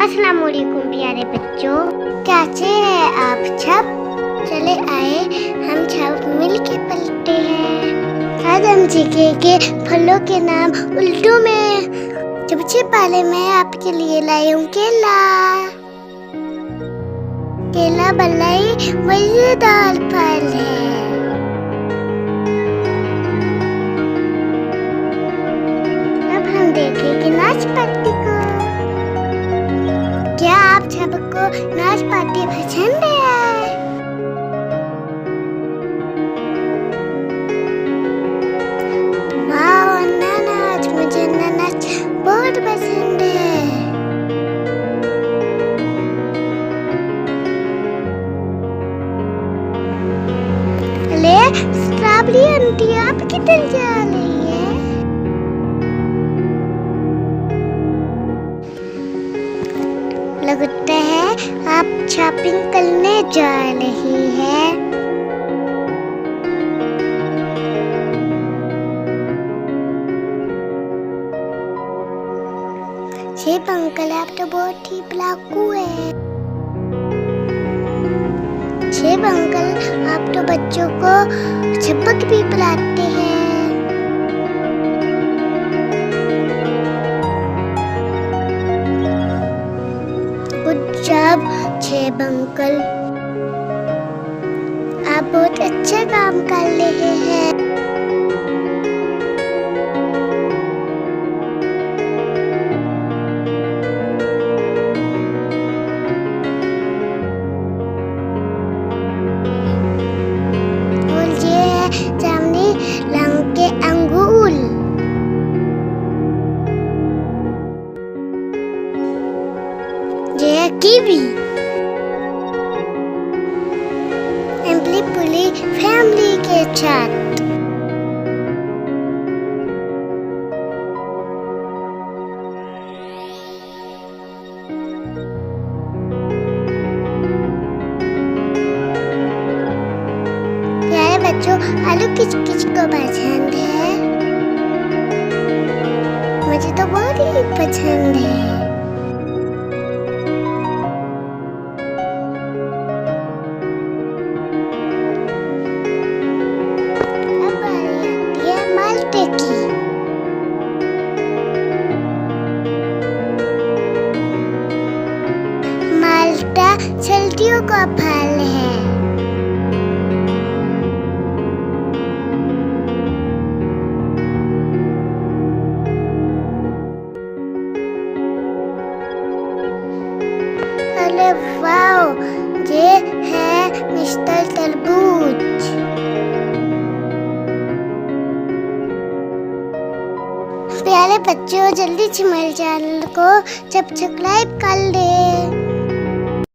अस्सलाम वालेकुम प्यारे बच्चों, कैसे हैं आप सब? चले आए हम सब मिल के पढ़ते हैं। आज हम सीखेंगे फलों के नाम उर्दू में। सबसे पहले मैं आपके लिए लाई हूँ केला। केला बलाई मजेदार फल है। अब हम देखेंगे नाशपाती को। क्या आप सबको नाशपाती पसंद है? वाह, अनानास, मुझे अनानास बहुत पसंद है। ले स्ट्रॉबेरी आंटी, आप किधर जा रही है? लगता है आप शॉपिंग करने जा रही है। सेब अंकल, आप तो बहुत ही पढ़ाकू है। सेब अंकल, आप तो बच्चों को सबक भी पढ़ाते हैं। जब सेब अंकल, आप बहुत अच्छा काम कर रहे हैं। और ये है जामुनी रंग के अंगूर। ये है कीवी। पूरी फैमिली के साथ। प्यारे बच्चों, आलू किस किस को पसंद है? मुझे तो बहुत ही पसंद है। माल्टा सर्दियों का फल है। अरे वाह, ये है मिस्टर तरबूज। प्यारे बच्चों, जल्दी से मेरे चैनल को सब्सक्राइब कर ले।